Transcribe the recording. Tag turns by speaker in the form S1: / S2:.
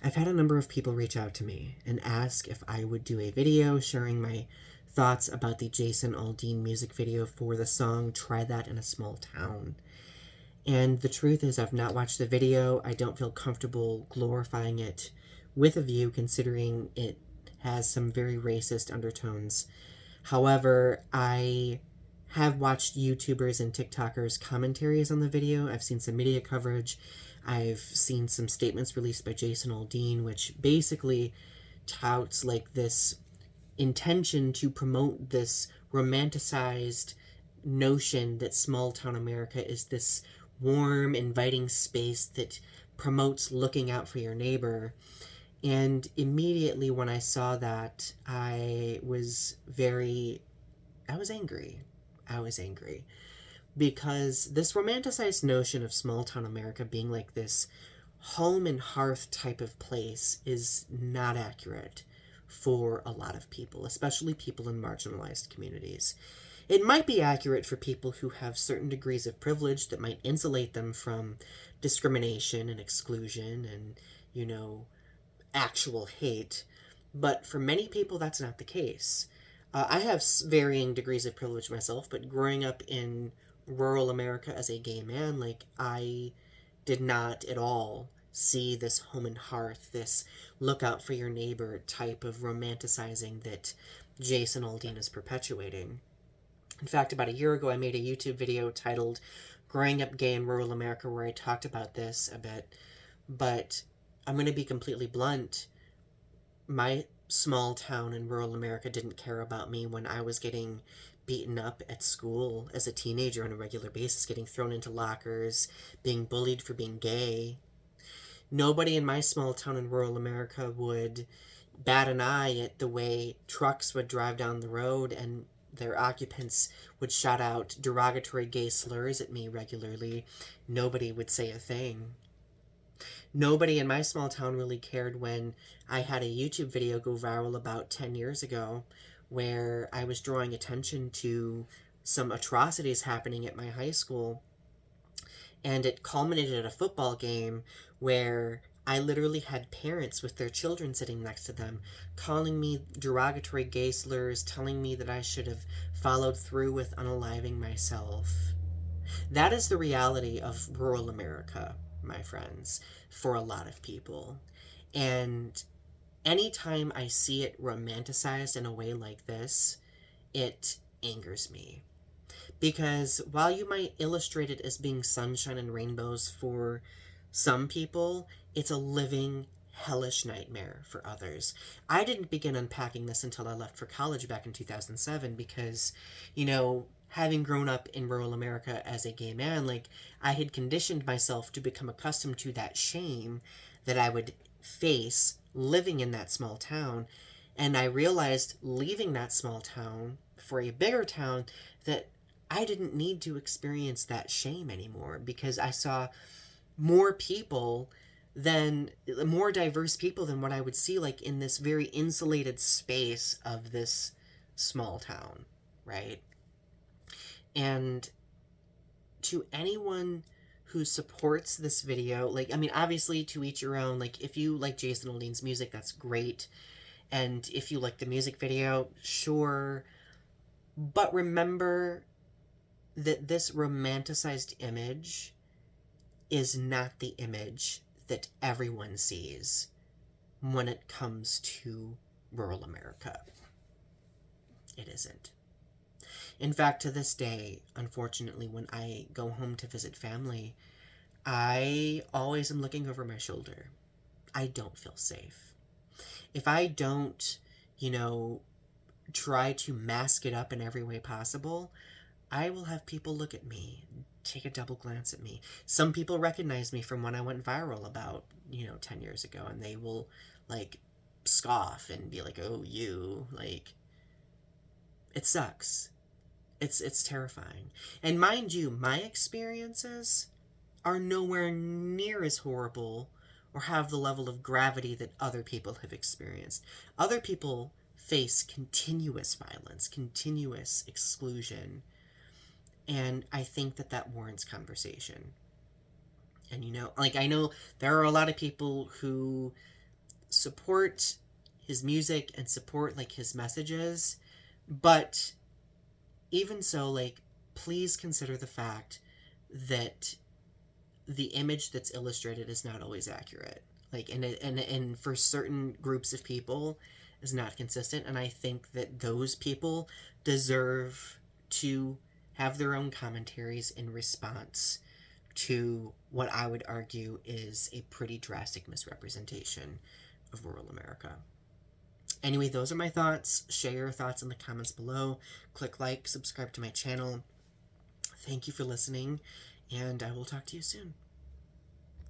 S1: I've had a number of people reach out to me and ask if I would do a video sharing my thoughts about the Jason Aldean music video for the song Try That in a Small Town. And the truth is, I've not watched the video. I don't feel comfortable glorifying it with a view, considering it has some very racist undertones. However, I have watched YouTubers and TikTokers' commentaries on the video. I've seen some media coverage. I've seen some statements released by Jason Aldean, which basically touts like this intention to promote this romanticized notion that small town America is this warm, inviting space that promotes looking out for your neighbor. And immediately when I saw that, I was angry. I was angry because this romanticized notion of small town America being like this home and hearth type of place is not accurate for a lot of people, especially people in marginalized communities. It might be accurate for people who have certain degrees of privilege that might insulate them from discrimination and exclusion and, actual hate. But for many people, that's not the case. I have varying degrees of privilege myself, but growing up in rural America as a gay man, I did not at all see this home and hearth, this look out for your neighbor type of romanticizing that Jason Aldean is perpetuating. In fact, about a year ago, I made a YouTube video titled Growing Up Gay in Rural America, where I talked about this a bit. But I'm going to be completely blunt. My small town in rural America didn't care about me when I was getting beaten up at school as a teenager on a regular basis, getting thrown into lockers, being bullied for being gay. Nobody in my small town in rural America would bat an eye at the way trucks would drive down the road and their occupants would shout out derogatory gay slurs at me regularly. Nobody would say a thing. Nobody in my small town really cared when I had a YouTube video go viral about 10 years ago where I was drawing attention to some atrocities happening at my high school. And it culminated at a football game where I literally had parents with their children sitting next to them calling me derogatory gay slurs, telling me that I should have followed through with unaliving myself. That is the reality of rural America, my friends, for a lot of people. And anytime I see it romanticized in a way like this, it angers me. Because while you might illustrate it as being sunshine and rainbows for some people, it's a living hellish nightmare for others. I didn't begin unpacking this until I left for college back in 2007 because, having grown up in rural America as a gay man, I had conditioned myself to become accustomed to that shame that I would face living in that small town. And I realized leaving that small town for a bigger town that I didn't need to experience that shame anymore because I saw more diverse people than what I would see in this very insulated space of this small town, right? And to anyone who supports this video, obviously to each your own, if you like Jason Aldean's music, that's great. And if you like the music video, sure. But remember that this romanticized image is not the image that everyone sees when it comes to rural America. It isn't. In fact, to this day, unfortunately, when I go home to visit family, I always am looking over my shoulder. I don't feel safe. If I don't, try to mask it up in every way possible, I will have people look at me, take a double glance at me. Some people recognize me from when I went viral about, 10 years ago, and they will, scoff and be like, oh, you, it sucks. It's terrifying. And mind you, my experiences are nowhere near as horrible or have the level of gravity that other people have experienced. Other people face continuous violence, continuous exclusion, and I think that warrants conversation. And I know there are a lot of people who support his music and support like his messages, but even so, like, please consider the fact that the image that's illustrated is not always accurate. Like, and for certain groups of people is not consistent, and I think that those people deserve to have their own commentaries in response to what I would argue is a pretty drastic misrepresentation of rural America. Anyway, those are my thoughts. Share your thoughts in the comments below. Click like, subscribe to my channel. Thank you for listening, and I will talk to you soon.